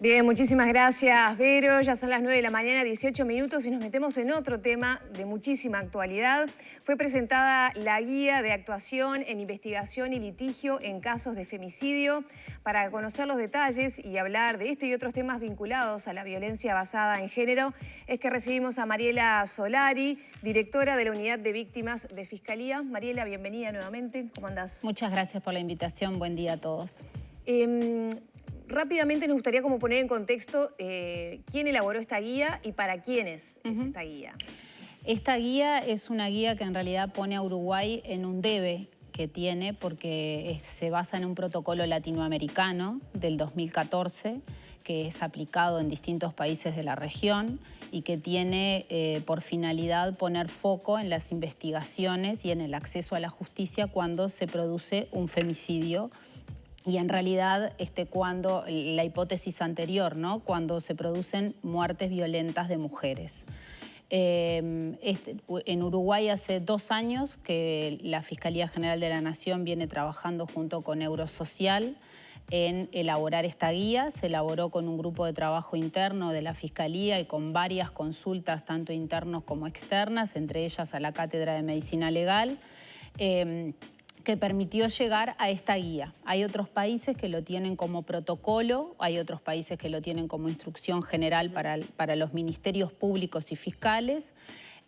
Bien, muchísimas gracias, Vero. Ya son las 9 de la mañana, 18 minutos, y nos metemos en otro tema de muchísima actualidad. Fue presentada la guía de actuación en investigación y litigio en casos de femicidio. Para conocer los detalles y hablar de este y otros temas vinculados a la violencia basada en género, es que recibimos a Mariela Solari, directora de la Unidad de Víctimas de Fiscalía. Mariela, bienvenida nuevamente. ¿Cómo andás? Muchas gracias por la invitación. Buen día a todos. Rápidamente nos gustaría como poner en contexto quién elaboró esta guía y para quiénes es esta guía. Esta guía es una guía que en realidad pone a Uruguay en un debe que tiene porque se basa en un protocolo latinoamericano del 2014 que es aplicado en distintos países de la región y que tiene por finalidad poner foco en las investigaciones y en el acceso a la justicia cuando se produce un femicidio. Y en realidad, cuando la hipótesis anterior, ¿no? Cuando se producen muertes violentas de mujeres. En Uruguay hace 2 años que la Fiscalía General de la Nación viene trabajando junto con Eurosocial en elaborar esta guía. Se elaboró con un grupo de trabajo interno de la Fiscalía y con varias consultas, tanto internas como externas, entre ellas a la Cátedra de Medicina Legal, que permitió llegar a esta guía. Hay otros países que lo tienen como protocolo, hay otros países que lo tienen como instrucción general para los ministerios públicos y fiscales.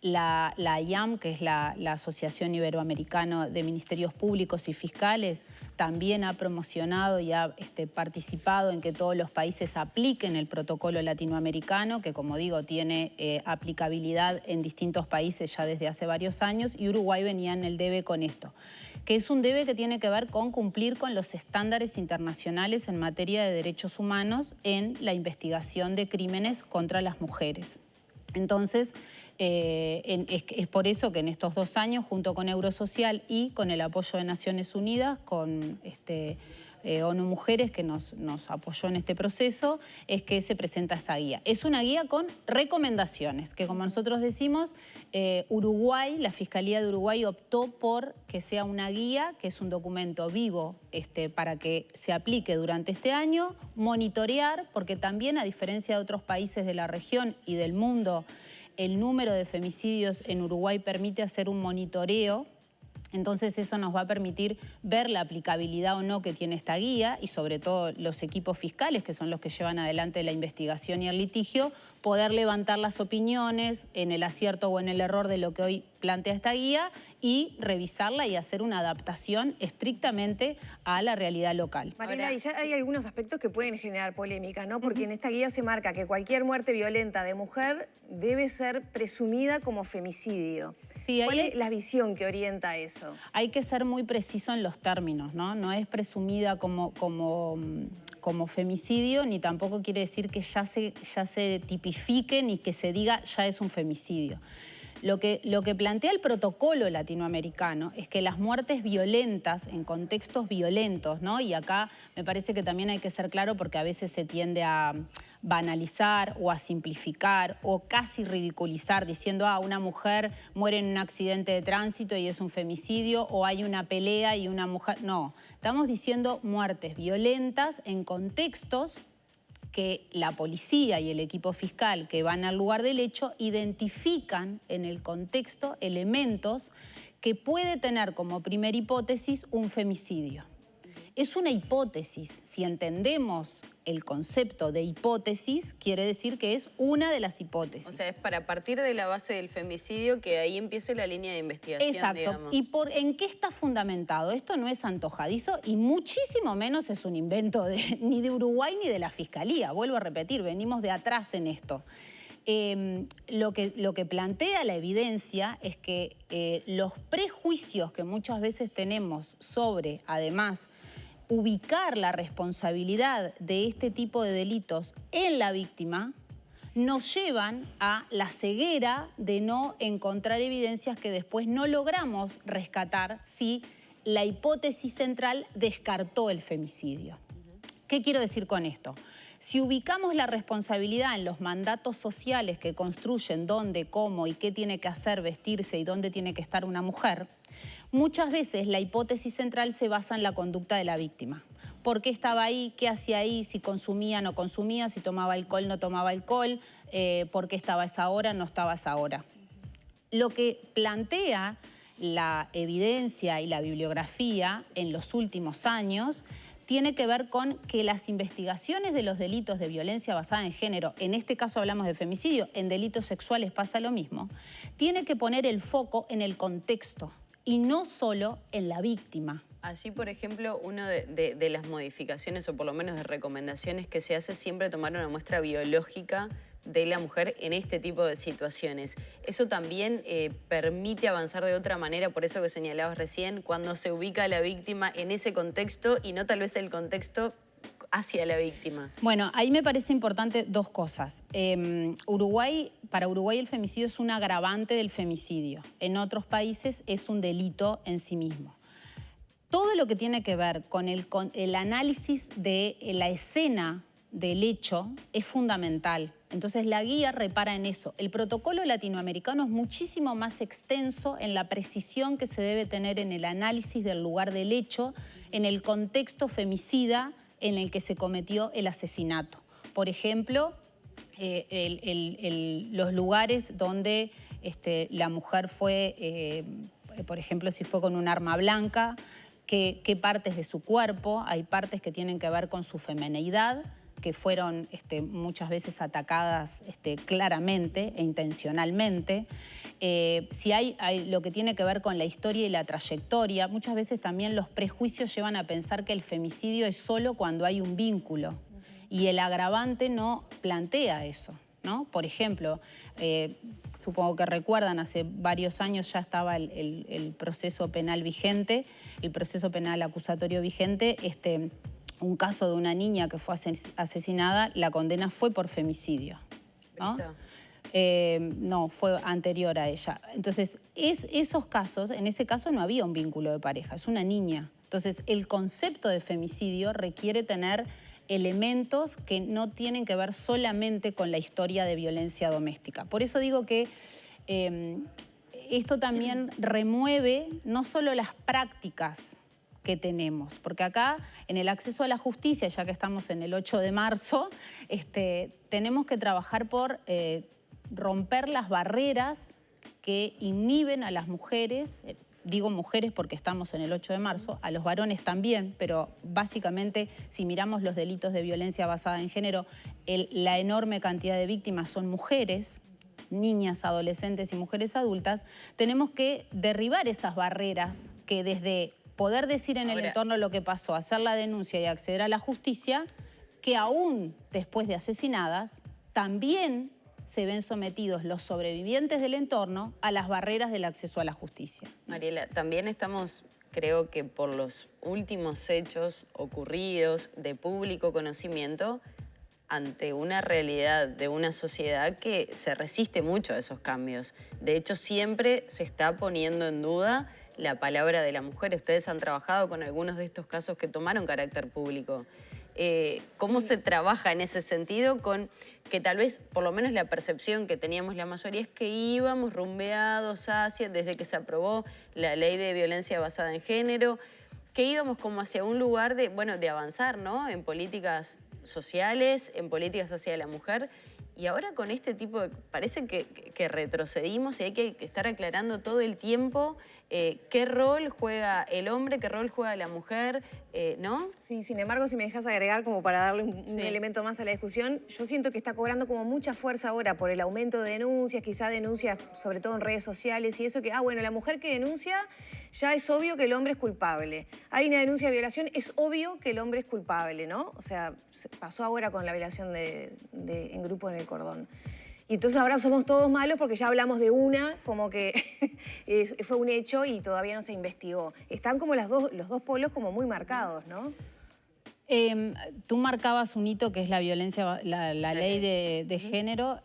La IAM, que es la Asociación Iberoamericana de Ministerios Públicos y Fiscales, también ha promocionado y ha participado en que todos los países apliquen el protocolo latinoamericano, que como digo tiene aplicabilidad en distintos países ya desde hace varios años, y Uruguay venía en el debe con esto, que es un debe que tiene que ver con cumplir con los estándares internacionales en materia de derechos humanos en la investigación de crímenes contra las mujeres. Entonces, es por eso que en estos 2 años, junto con Eurosocial y con el apoyo de Naciones Unidas, con ONU Mujeres, que nos apoyó en este proceso, es que se presenta esta guía. Es una guía con recomendaciones, que como nosotros decimos, Uruguay, la Fiscalía de Uruguay optó por que sea una guía, que es un documento vivo para que se aplique durante este año, monitorear, porque también a diferencia de otros países de la región y del mundo, el número de femicidios en Uruguay permite hacer un monitoreo. Entonces eso nos va a permitir ver la aplicabilidad o no que tiene esta guía y sobre todo los equipos fiscales, que son los que llevan adelante la investigación y el litigio, poder levantar las opiniones en el acierto o en el error de lo que hoy plantea esta guía y revisarla y hacer una adaptación estrictamente a la realidad local. Mariela, y ya hay algunos aspectos que pueden generar polémica, ¿no? Porque en esta guía se marca que cualquier muerte violenta de mujer debe ser presumida como femicidio. Sí, ¿cuál es la visión que orienta eso? Hay que ser muy preciso en los términos, ¿no? No es presumida como femicidio, ni tampoco quiere decir que ya se tipifique ni que se diga ya es un femicidio. Lo que plantea el protocolo latinoamericano es que las muertes violentas en contextos violentos, ¿no? Y acá me parece que también hay que ser claro porque a veces se tiende a banalizar o a simplificar o casi ridiculizar diciendo una mujer muere en un accidente de tránsito y es un femicidio, o hay una pelea y una mujer... No, estamos diciendo muertes violentas en contextos que la policía y el equipo fiscal que van al lugar del hecho identifican en el contexto elementos que puede tener como primera hipótesis un femicidio. Es una hipótesis. Si entendemos el concepto de hipótesis, quiere decir que es una de las hipótesis. O sea, es para partir de la base del femicidio que ahí empiece la línea de investigación. Exacto. Digamos. ¿Y en qué está fundamentado? Esto no es antojadizo y muchísimo menos es un invento ni de Uruguay ni de la Fiscalía. Vuelvo a repetir, venimos de atrás en esto. Lo que plantea la evidencia es que los prejuicios que muchas veces tenemos sobre, además, ubicar la responsabilidad de este tipo de delitos en la víctima, nos llevan a la ceguera de no encontrar evidencias que después no logramos rescatar si la hipótesis central descartó el femicidio. ¿Qué quiero decir con esto? Si ubicamos la responsabilidad en los mandatos sociales que construyen dónde, cómo y qué tiene que hacer, vestirse y dónde tiene que estar una mujer, muchas veces la hipótesis central se basa en la conducta de la víctima. por qué estaba ahí, qué hacía ahí, si consumía o no consumía, si tomaba alcohol o no tomaba alcohol, por qué estaba a esa hora, no estaba a esa hora. Lo que plantea la evidencia y la bibliografía en los últimos años tiene que ver con que las investigaciones de los delitos de violencia basada en género, en este caso hablamos de femicidio, en delitos sexuales pasa lo mismo, tiene que poner el foco en el contexto y no solo en la víctima. Allí, por ejemplo, una de las modificaciones, o por lo menos de recomendaciones que se hace, siempre tomar una muestra biológica de la mujer en este tipo de situaciones. Eso también permite avanzar de otra manera, por eso que señalabas recién, cuando se ubica a la víctima en ese contexto y no tal vez el contexto hacia la víctima. Bueno, ahí me parece importante dos cosas. Para Uruguay el femicidio es un agravante del femicidio. En otros países es un delito en sí mismo. Todo lo que tiene que ver con el análisis de la escena del hecho es fundamental. Entonces la guía repara en eso. El protocolo latinoamericano es muchísimo más extenso en la precisión que se debe tener en el análisis del lugar del hecho, en el contexto femicida en el que se cometió el asesinato. Por ejemplo, los lugares donde la mujer fue, por ejemplo, si fue con un arma blanca, qué partes de su cuerpo, hay partes que tienen que ver con su femineidad, que fueron muchas veces atacadas claramente e intencionalmente. Si hay lo que tiene que ver con la historia y la trayectoria, muchas veces también los prejuicios llevan a pensar que el femicidio es solo cuando hay un vínculo. Y el agravante no plantea eso, ¿no? Por ejemplo, supongo que recuerdan, hace varios años ya estaba el proceso penal vigente, el proceso penal acusatorio vigente, un caso de una niña que fue asesinada, la condena fue por femicidio, ¿no? No, fue anterior a ella. Entonces, esos casos, en ese caso no había un vínculo de pareja, es una niña. Entonces, el concepto de femicidio requiere tener elementos que no tienen que ver solamente con la historia de violencia doméstica. Por eso digo que esto también remueve no solo las prácticas que tenemos, porque acá en el acceso a la justicia, ya que estamos en el 8 de marzo, tenemos que trabajar por romper las barreras que inhiben a las mujeres, digo mujeres porque estamos en el 8 de marzo, a los varones también, pero básicamente si miramos los delitos de violencia basada en género, la enorme cantidad de víctimas son mujeres, niñas, adolescentes y mujeres adultas. Tenemos que derribar esas barreras que desde poder decir en el entorno lo que pasó, hacer la denuncia y acceder a la justicia, que aún después de asesinadas, también se ven sometidos los sobrevivientes del entorno a las barreras del acceso a la justicia. Mariela, también estamos, creo que por los últimos hechos ocurridos de público conocimiento, ante una realidad de una sociedad que se resiste mucho a esos cambios. De hecho, siempre se está poniendo en duda la palabra de la mujer. Ustedes han trabajado con algunos de estos casos que tomaron carácter público. ¿Cómo se trabaja en ese sentido con que tal vez, por lo menos la percepción que teníamos la mayoría es que íbamos rumbeados hacia, desde que se aprobó la ley de violencia basada en género, que íbamos como hacia un lugar de, bueno, de avanzar, ¿no? En políticas sociales, en políticas hacia la mujer? Y ahora con este tipo de... Parece que retrocedimos y hay que estar aclarando todo el tiempo qué rol juega el hombre, qué rol juega la mujer, ¿no? Sí, sin embargo, si me dejas agregar como para darle un elemento más a la discusión, yo siento que está cobrando como mucha fuerza ahora por el aumento de denuncias, quizá denuncias sobre todo en redes sociales y eso que, bueno, la mujer que denuncia ya es obvio que el hombre es culpable. Hay una denuncia de violación, es obvio que el hombre es culpable, ¿no? O sea, pasó ahora con la violación en grupo en el Cordón. Y entonces ahora somos todos malos porque ya hablamos de una, como que fue un hecho y todavía no se investigó. Están como los dos polos como muy marcados, ¿no? Tú marcabas un hito que es la violencia, la ley de género.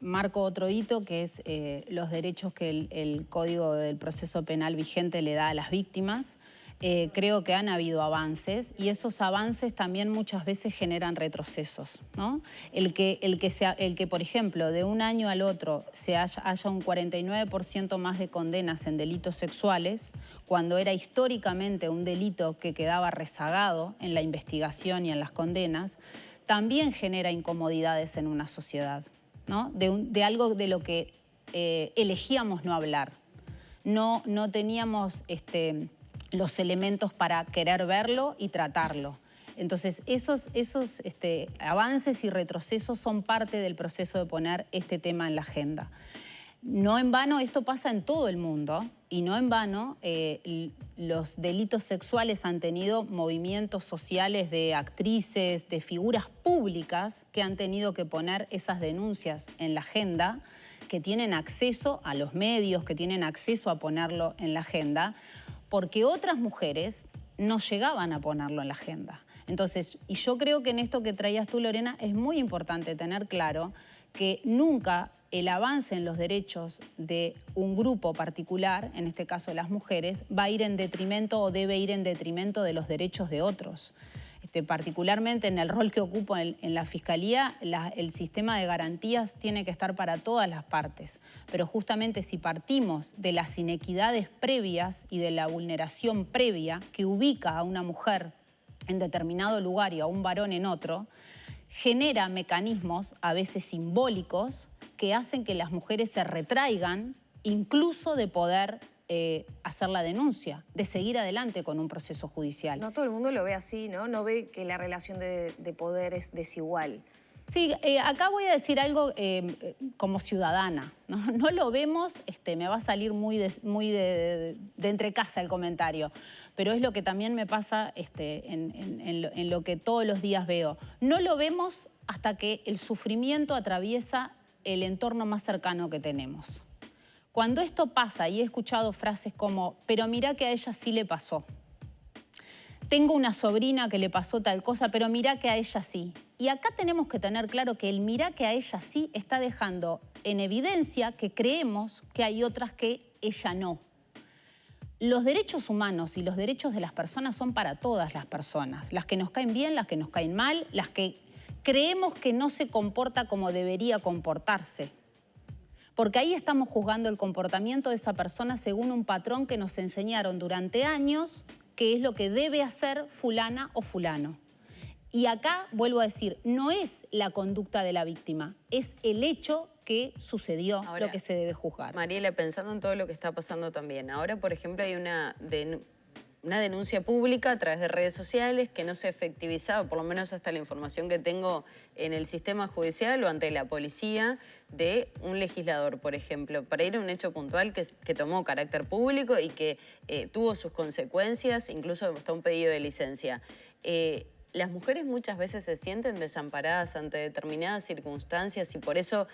Marco otro hito que es los derechos que el Código del Proceso Penal vigente le da a las víctimas. creo que han habido avances y esos avances también muchas veces generan retrocesos, ¿no? El que por ejemplo, de un año al otro haya un 49% más de condenas en delitos sexuales, cuando era históricamente un delito que quedaba rezagado en la investigación y en las condenas, también genera incomodidades en una sociedad, ¿no? De algo de lo que elegíamos no hablar. No teníamos los elementos para querer verlo y tratarlo. Entonces, esos avances y retrocesos son parte del proceso de poner este tema en la agenda. No en vano, esto pasa en todo el mundo y no en vano los delitos sexuales han tenido movimientos sociales de actrices, de figuras públicas que han tenido que poner esas denuncias en la agenda, que tienen acceso a los medios, que tienen acceso a ponerlo en la agenda, porque otras mujeres no llegaban a ponerlo en la agenda. Entonces, y yo creo que en esto que traías tú, Lorena, es muy importante tener claro que nunca el avance en los derechos de un grupo particular, en este caso las mujeres, va a ir en detrimento o debe ir en detrimento de los derechos de otros. Particularmente en el rol que ocupo en la Fiscalía, el sistema de garantías tiene que estar para todas las partes. Pero justamente si partimos de las inequidades previas y de la vulneración previa que ubica a una mujer en determinado lugar y a un varón en otro, genera mecanismos, a veces simbólicos, que hacen que las mujeres se retraigan incluso de poder hacer la denuncia, de seguir adelante con un proceso judicial. No todo el mundo lo ve así, ¿no? No ve que la relación de poder es desigual. Sí, acá voy a decir algo como ciudadana, ¿no? No lo vemos, me va a salir muy de entrecasa el comentario, pero es lo que también me pasa en lo que todos los días veo. No lo vemos hasta que el sufrimiento atraviesa el entorno más cercano que tenemos. Cuando esto pasa, y he escuchado frases como, pero mirá que a ella sí le pasó. Tengo una sobrina que le pasó tal cosa, pero mirá que a ella sí. Y acá tenemos que tener claro que el mirá que a ella sí está dejando en evidencia que creemos que hay otras que ella no. Los derechos humanos y los derechos de las personas son para todas las personas. Las que nos caen bien, las que nos caen mal, las que creemos que no se comporta como debería comportarse. Porque ahí estamos juzgando el comportamiento de esa persona según un patrón que nos enseñaron durante años qué es lo que debe hacer fulana o fulano. Y acá, vuelvo a decir, no es la conducta de la víctima, es el hecho que sucedió. Ahora, lo que se debe juzgar. Mariela, pensando en todo lo que está pasando también, ahora, por ejemplo, hay una denuncia pública a través de redes sociales que no se ha efectivizado, por lo menos hasta la información que tengo en el sistema judicial o ante la policía, de un legislador, por ejemplo, para ir a un hecho puntual que tomó carácter público y que tuvo sus consecuencias, incluso hasta un pedido de licencia. Las mujeres muchas veces se sienten desamparadas ante determinadas circunstancias y por eso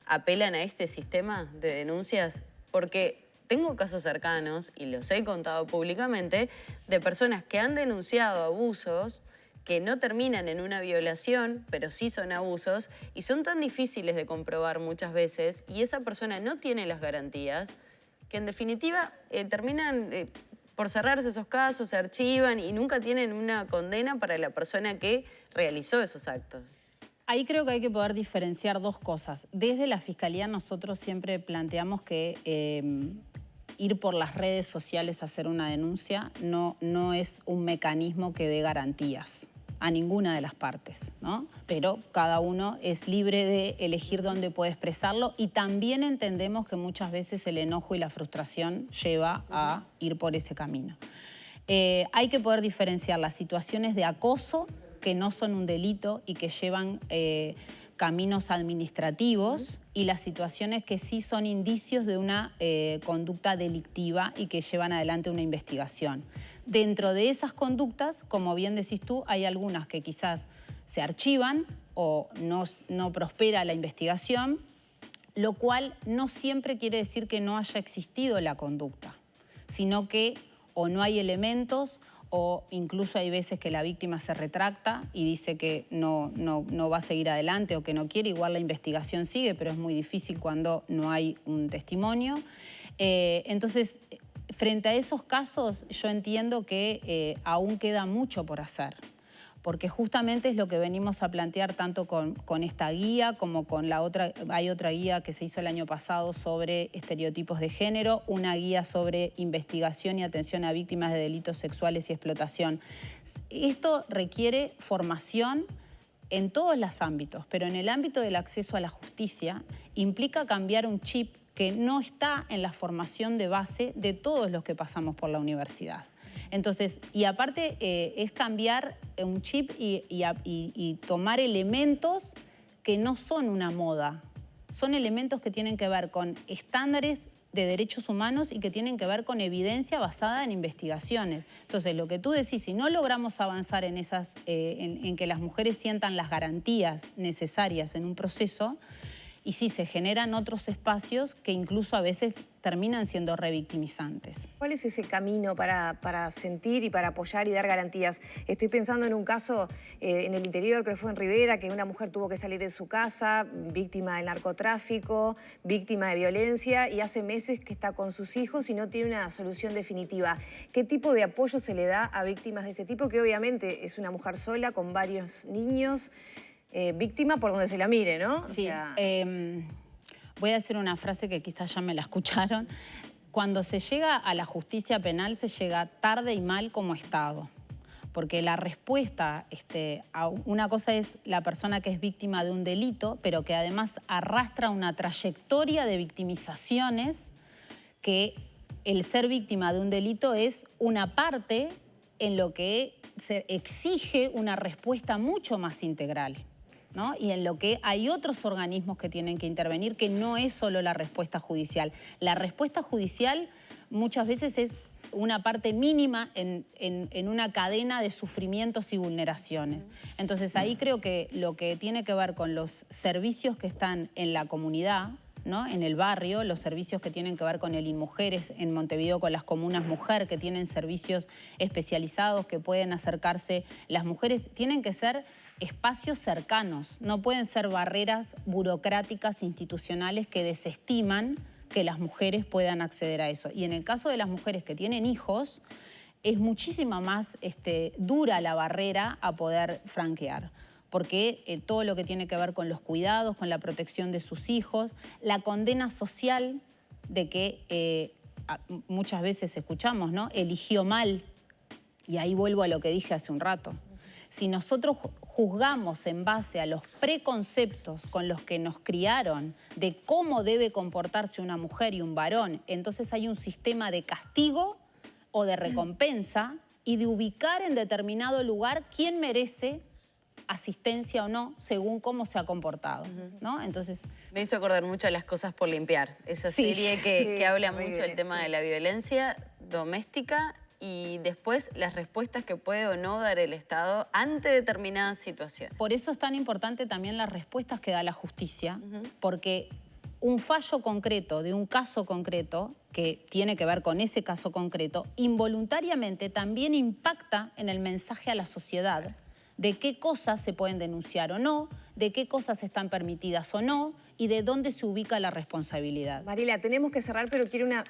apelan a este sistema de denuncias, porque tengo casos cercanos, y los he contado públicamente, de personas que han denunciado abusos que no terminan en una violación, pero sí son abusos, y son tan difíciles de comprobar muchas veces, y esa persona no tiene las garantías, que en definitiva terminan por cerrarse esos casos, se archivan y nunca tienen una condena para la persona que realizó esos actos. Ahí creo que hay que poder diferenciar dos cosas. Desde la Fiscalía nosotros siempre planteamos que ir por las redes sociales a hacer una denuncia no es un mecanismo que dé garantías a ninguna de las partes, ¿no? Pero cada uno es libre de elegir dónde puede expresarlo y también entendemos que muchas veces el enojo y la frustración lleva a ir por ese camino. Hay que poder diferenciar las situaciones de acoso que no son un delito y que llevan caminos administrativos y las situaciones que sí son indicios de una conducta delictiva y que llevan adelante una investigación. Dentro de esas conductas, como bien decís tú, hay algunas que quizás se archivan o no prospera la investigación, lo cual no siempre quiere decir que no haya existido la conducta, sino que o no hay elementos o incluso hay veces que la víctima se retracta y dice que no va a seguir adelante o que no quiere. Igual la investigación sigue, pero es muy difícil cuando no hay un testimonio. Entonces, frente a esos casos yo entiendo que aún queda mucho por hacer, porque justamente es lo que venimos a plantear tanto con esta guía como con la otra. Hay otra guía que se hizo el año pasado sobre estereotipos de género, una guía sobre investigación y atención a víctimas de delitos sexuales y explotación. Esto requiere formación en todos los ámbitos, pero en el ámbito del acceso a la justicia implica cambiar un chip que no está en la formación de base de todos los que pasamos por la universidad. Entonces, y aparte es cambiar un chip y tomar elementos que no son una moda. Son elementos que tienen que ver con estándares de derechos humanos y que tienen que ver con evidencia basada en investigaciones. Entonces, lo que tú decís, si no logramos avanzar en en que las mujeres sientan las garantías necesarias en un proceso, y sí, se generan otros espacios que incluso a veces terminan siendo revictimizantes. ¿Cuál es ese camino para sentir y para apoyar y dar garantías? Estoy pensando en un caso en el interior, creo que fue en Rivera, que una mujer tuvo que salir de su casa, víctima del narcotráfico, víctima de violencia, y hace meses que está con sus hijos y no tiene una solución definitiva. ¿Qué tipo de apoyo se le da a víctimas de ese tipo? Que obviamente es una mujer sola con varios niños, víctima por donde se la mire, ¿no? Sí, voy a decir una frase que quizás ya me la escucharon. Cuando se llega a la justicia penal se llega tarde y mal como Estado. Porque la respuesta, una cosa es la persona que es víctima de un delito, pero que además arrastra una trayectoria de victimizaciones, que el ser víctima de un delito es una parte en lo que se exige una respuesta mucho más integral, ¿no? Y en lo que hay otros organismos que tienen que intervenir, que no es solo la respuesta judicial. La respuesta judicial muchas veces es una parte mínima en una cadena de sufrimientos y vulneraciones. Entonces ahí creo que lo que tiene que ver con los servicios que están en la comunidad, ¿no? En el barrio, los servicios que tienen que ver con el InMujeres, en Montevideo con las comunas mujer, que tienen servicios especializados que pueden acercarse. Las mujeres tienen que ser espacios cercanos, no pueden ser barreras burocráticas, institucionales que desestiman que las mujeres puedan acceder a eso. Y en el caso de las mujeres que tienen hijos, es muchísima más dura la barrera a poder franquear, porque todo lo que tiene que ver con los cuidados, con la protección de sus hijos, la condena social de que muchas veces escuchamos, ¿no? Eligió mal, y ahí vuelvo a lo que dije hace un rato. Si nosotros juzgamos en base a los preconceptos con los que nos criaron de cómo debe comportarse una mujer y un varón, entonces hay un sistema de castigo o de recompensa y de ubicar en determinado lugar quién merece asistencia o no, según cómo se ha comportado, ¿no? Entonces, me hizo acordar mucho a Las cosas por limpiar, esa serie que habla mucho del tema de la violencia doméstica y después las respuestas que puede o no dar el Estado ante determinadas situaciones. Por eso es tan importante también las respuestas que da la justicia, porque un fallo concreto de un caso concreto, que tiene que ver con ese caso concreto, involuntariamente también impacta en el mensaje a la sociedad de qué cosas se pueden denunciar o no, de qué cosas están permitidas o no y de dónde se ubica la responsabilidad. Mariela, tenemos que cerrar, pero quiero una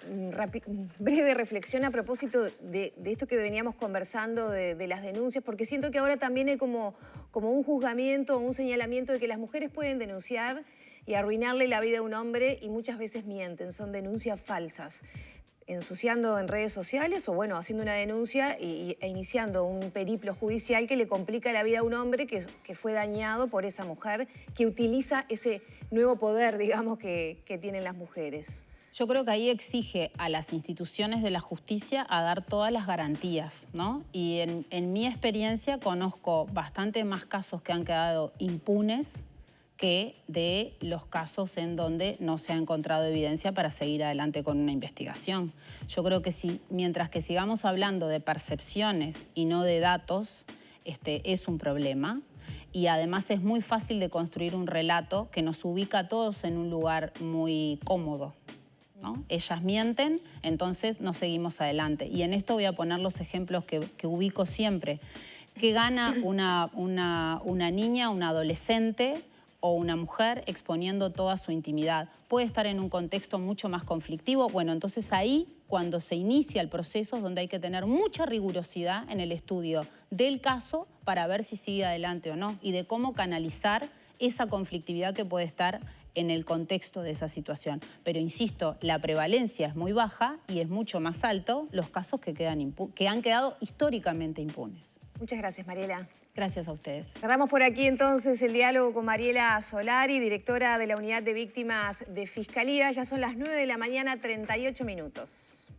breve reflexión a propósito de esto que veníamos conversando, de las denuncias, porque siento que ahora también hay como un juzgamiento, un señalamiento de que las mujeres pueden denunciar y arruinarle la vida a un hombre y muchas veces mienten, son denuncias falsas, ensuciando en redes sociales o bueno, haciendo una denuncia e iniciando un periplo judicial que le complica la vida a un hombre que fue dañado por esa mujer que utiliza ese nuevo poder, digamos, que tienen las mujeres. Yo creo que ahí exige a las instituciones de la justicia a dar todas las garantías, ¿no? Y en mi experiencia conozco bastante más casos que han quedado impunes que de los casos en donde no se ha encontrado evidencia para seguir adelante con una investigación. Yo creo que mientras que sigamos hablando de percepciones y no de datos, es un problema. Y además es muy fácil de construir un relato que nos ubica a todos en un lugar muy cómodo, ¿no? Ellas mienten, entonces no seguimos adelante. Y en esto voy a poner los ejemplos que ubico siempre. ¿Qué gana una niña, una adolescente, o una mujer exponiendo toda su intimidad. Puede estar en un contexto mucho más conflictivo. Bueno, entonces ahí, cuando se inicia el proceso, es donde hay que tener mucha rigurosidad en el estudio del caso para ver si sigue adelante o no y de cómo canalizar esa conflictividad que puede estar en el contexto de esa situación. Pero insisto, la prevalencia es muy baja y es mucho más alto los casos que han quedado históricamente impunes. Muchas gracias, Mariela. Gracias a ustedes. Cerramos por aquí entonces el diálogo con Mariela Solari, directora de la Unidad de Víctimas de Fiscalía. Ya son las 9 de la mañana, 38 minutos.